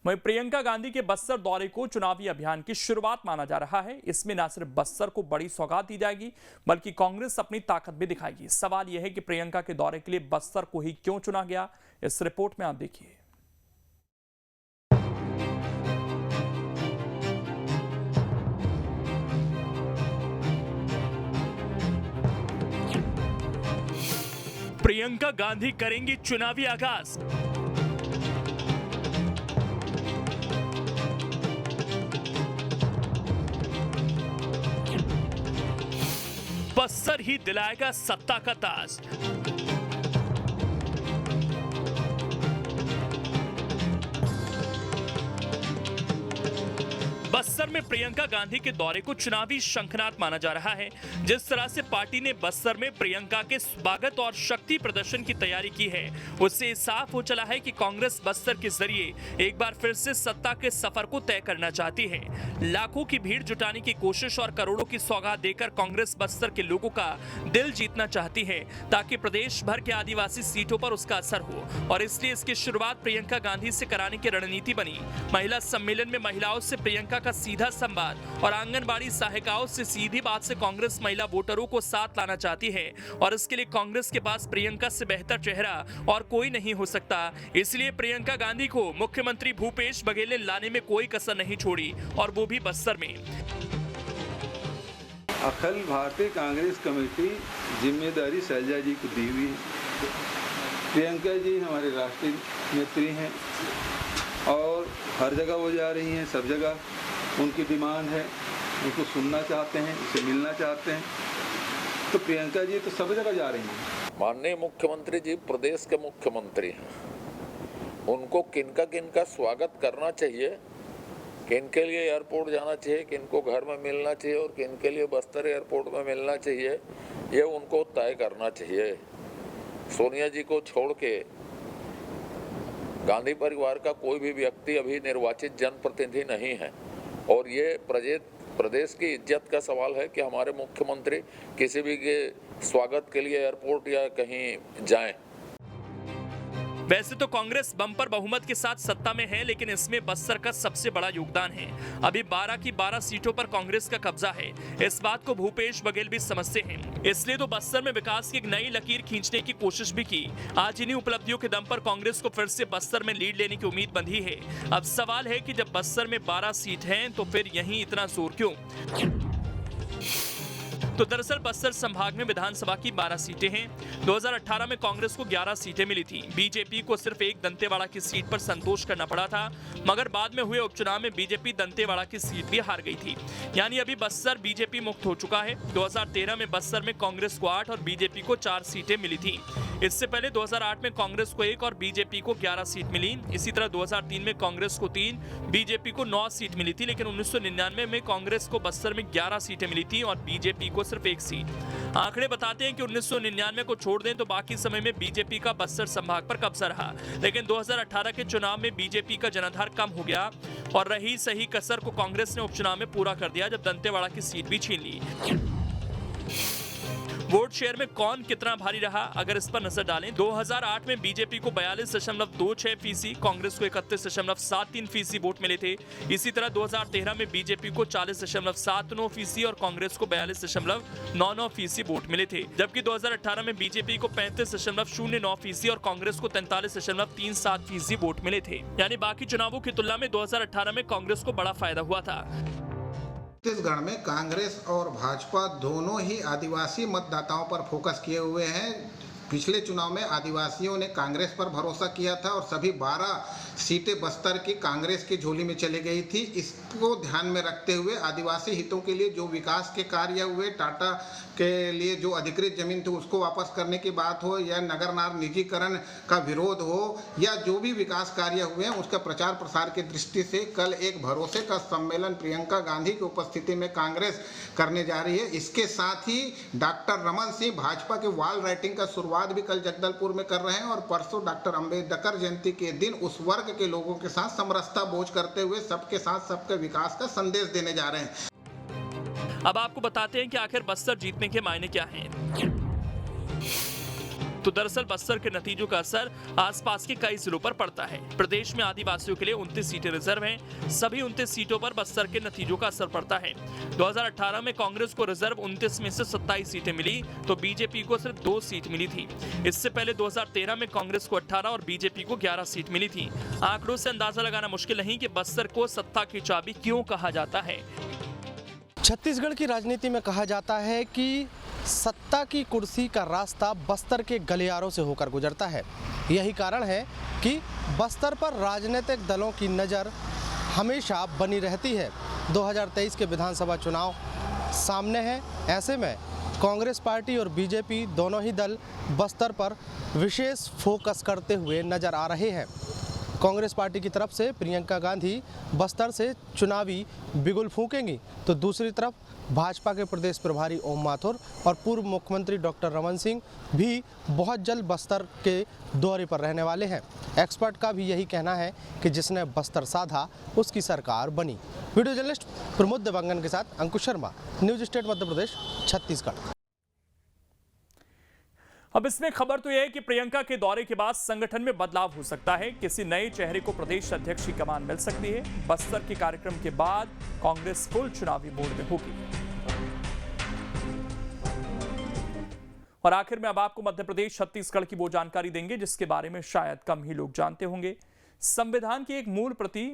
वहीं प्रियंका गांधी के बस्तर दौरे को चुनावी अभियान की शुरुआत माना जा रहा है। इसमें न सिर्फ बस्तर को बड़ी सौगात दी जाएगी बल्कि कांग्रेस अपनी ताकत भी दिखाएगी। सवाल यह है कि प्रियंका के दौरे के लिए बस्तर को ही क्यों चुना गया, इस रिपोर्ट में आप देखिए। प्रियंका गांधी करेंगी चुनावी आगाज। बस्तर ही दिलाएगा सत्ता का ताज। बस्तर में प्रियंका गांधी के दौरे को चुनावी शंखनाद माना जा रहा है। जिस तरह से पार्टी ने बस्तर में प्रियंका के स्वागत और शक्ति प्रदर्शन की तैयारी की है, उससे साफ हो चला है कि कांग्रेस बस्तर के जरिए एक बार फिर से सत्ता के सफर को तय करना चाहती है। लाखों की भीड़ जुटाने की कोशिश और करोड़ों की सौगात देकर कांग्रेस बस्तर के लोगों का दिल जीतना चाहती है ताकि प्रदेश भर के आदिवासी सीटों पर उसका असर हो, और इसलिए इसकी शुरुआत प्रियंका गांधी से कराने की रणनीति बनी। महिला सम्मेलन में महिलाओं से प्रियंका का सीधा संवाद और आंगनबाड़ी सहायिकाओं से सीधी बात से कांग्रेस महिला वोटरों को साथ लाना चाहती है, और इसके लिए कांग्रेस के पास प्रियंका से बेहतर चेहरा और कोई नहीं हो सकता। इसलिए प्रियंका गांधी को मुख्यमंत्री भूपेश बघेल ने लाने में कोई कसर नहीं छोड़ी, और वो भी बस्तर में। अखिल भारतीय कांग्रेस कमेटी जिम्मेदारी शैलजा जी को दी हुई। प्रियंका जी हमारे राष्ट्रीय नेत्री हैं और हर जगह वो जा रही हैं, सब जगह उनकी डिमांड है, उनको सुनना चाहते हैं, उसे मिलना चाहते हैं। तो प्रियंका जी तो सब जगह जा रही हैं। माननीय मुख्यमंत्री जी प्रदेश के मुख्यमंत्री हैं, उनको किनका स्वागत करना चाहिए, किनके लिए एयरपोर्ट जाना चाहिए, किनको घर में मिलना चाहिए और किनके लिए बस्तर एयरपोर्ट में मिलना चाहिए, ये उनको तय करना चाहिए। सोनिया जी को छोड़ के गांधी परिवार का कोई भी व्यक्ति अभी निर्वाचित जनप्रतिनिधि नहीं है, और ये प्रदेश की इज्जत का सवाल है कि हमारे मुख्यमंत्री किसी भी के स्वागत के लिए एयरपोर्ट या कहीं जाएं। वैसे तो कांग्रेस बम्पर बहुमत के साथ सत्ता में है, लेकिन इसमें बस्तर का सबसे बड़ा योगदान है। अभी 12 की 12 सीटों पर कांग्रेस का कब्जा है। इस बात को भूपेश बघेल भी समझते हैं, इसलिए तो बस्तर में विकास की एक नई लकीर खींचने की कोशिश भी की। आज इन्हीं उपलब्धियों के दम पर कांग्रेस को फिर से बस्तर में लीड लेने की उम्मीद बंधी है। अब सवाल है कि जब बस्तर में 12 सीट हैं तो फिर यहीं इतना जोर क्यों? तो दरअसल बस्तर संभाग में विधानसभा की 12 सीटें हैं। 2018 में कांग्रेस को 11 सीटें मिली थी। बीजेपी को सिर्फ एक दंतेवाड़ा की सीट पर संतोष करना पड़ा था, मगर बाद में हुए उपचुनाव में बीजेपी दंतेवाड़ा की सीट भी हार गई थी। यानी अभी बस्तर बीजेपी मुक्त हो चुका है। 2013 में बस्तर में कांग्रेस को 8 और बीजेपी को 4 सीटें मिली थी। इससे पहले 2008 में कांग्रेस को 1 और बीजेपी को 11 सीट मिली। इसी तरह 2003 में कांग्रेस को 3, बीजेपी को 9 सीट मिली थी, लेकिन 1999 में कांग्रेस को बस्तर में 11 सीटें मिली थी और बीजेपी को सिर्फ 1 सीट। आंकड़े बताते हैं कि 1999 को छोड़ दें तो बाकी समय में बीजेपी का बस्तर संभाग पर कब्जा रहा, लेकिन 2018 के चुनाव में बीजेपी का जनाधार कम हो गया और रही सही कसर को कांग्रेस ने उपचुनाव में पूरा कर दिया जब दंतेवाड़ा की सीट भी छीन ली। वोट शेयर में कौन कितना भारी रहा, अगर इस पर नजर डालें, 2008 में बीजेपी को 42.26%, कांग्रेस को 31.73% वोट मिले थे। इसी तरह 2013 में बीजेपी को 40.79% और कांग्रेस को 42.99% वोट मिले थे, जबकि 2018 में बीजेपी को 35.09% और कांग्रेस को 43.37% वोट मिले थे। यानी बाकी चुनावों की तुलना में 2018 में कांग्रेस को बड़ा फायदा हुआ था। छत्तीसगढ़ में कांग्रेस और भाजपा दोनों ही आदिवासी मतदाताओं पर फोकस किए हुए हैं। पिछले चुनाव में आदिवासियों ने कांग्रेस पर भरोसा किया था और सभी 12 सीटें बस्तर की कांग्रेस की झोली में चली गई थी। इसको ध्यान में रखते हुए आदिवासी हितों के लिए जो विकास के कार्य हुए, टाटा के लिए जो अधिकृत जमीन थी उसको वापस करने की बात हो, या नगरनार निजीकरण का विरोध हो, या जो भी विकास कार्य हुए हैं उसका प्रचार प्रसार की दृष्टि से कल एक भरोसे का सम्मेलन प्रियंका गांधी की उपस्थिति में कांग्रेस करने जा रही है। इसके साथ ही डॉक्टर रमन सिंह भाजपा के वॉल राइटिंग का शुरुआत भी कल जगदलपुर में कर रहे हैं और परसों डॉक्टर अंबेडकर जयंती के दिन उस वर्ग के लोगों के साथ समरसता बोझ करते हुए सबके साथ सबके विकास का संदेश देने जा रहे हैं। अब आपको बताते हैं कि आखिर बस्तर जीतने के मायने क्या हैं। तो दरअसल बस्तर के नतीजों का असर आसपास के कई जिलों पर पड़ता है। प्रदेश में आदिवासियों के लिए 29 सीटें रिजर्व हैं। सभी 29 सीटों पर बस्तर के नतीजों का असर पड़ता है। 2018 में कांग्रेस को रिजर्व 29 में से 27 सीटें मिली तो बीजेपी को सिर्फ 2 सीट मिली थी। इससे पहले 2013 में कांग्रेस को 18 और बीजेपी को 11 सीट मिली थी। आंकड़ों से अंदाजा लगाना मुश्किल नहीं कि बस्तर को सत्ता की चाबी क्यों कहा जाता है। छत्तीसगढ़ की राजनीति में कहा जाता है कि सत्ता की कुर्सी का रास्ता बस्तर के गलियारों से होकर गुजरता है। यही कारण है कि बस्तर पर राजनीतिक दलों की नज़र हमेशा बनी रहती है। 2023 के विधानसभा चुनाव सामने हैं। ऐसे में कांग्रेस पार्टी और बीजेपी दोनों ही दल बस्तर पर विशेष फोकस करते हुए नजर आ रहे हैं। कांग्रेस पार्टी की तरफ से प्रियंका गांधी बस्तर से चुनावी बिगुल फूंकेंगी तो दूसरी तरफ भाजपा के प्रदेश प्रभारी ओम माथुर और पूर्व मुख्यमंत्री डॉक्टर रमन सिंह भी बहुत जल्द बस्तर के दौरे पर रहने वाले हैं। एक्सपर्ट का भी यही कहना है कि जिसने बस्तर साधा उसकी सरकार बनी। वीडियो जर्नलिस्ट प्रमोद देवांगन के साथ अंकुश शर्मा, न्यूज स्टेट मध्य प्रदेश, छत्तीसगढ़। अब इसमें खबर तो यह है कि प्रियंका के दौरे के बाद संगठन में बदलाव हो सकता है। किसी नए चेहरे को प्रदेश अध्यक्ष की कमान मिल सकती है। बस्तर के कार्यक्रम के बाद कांग्रेस फुल चुनावी मोड में होगी। और आखिर में अब आपको मध्य प्रदेश छत्तीसगढ़ की वो जानकारी देंगे जिसके बारे में शायद कम ही लोग जानते होंगे। संविधान की एक मूल प्रति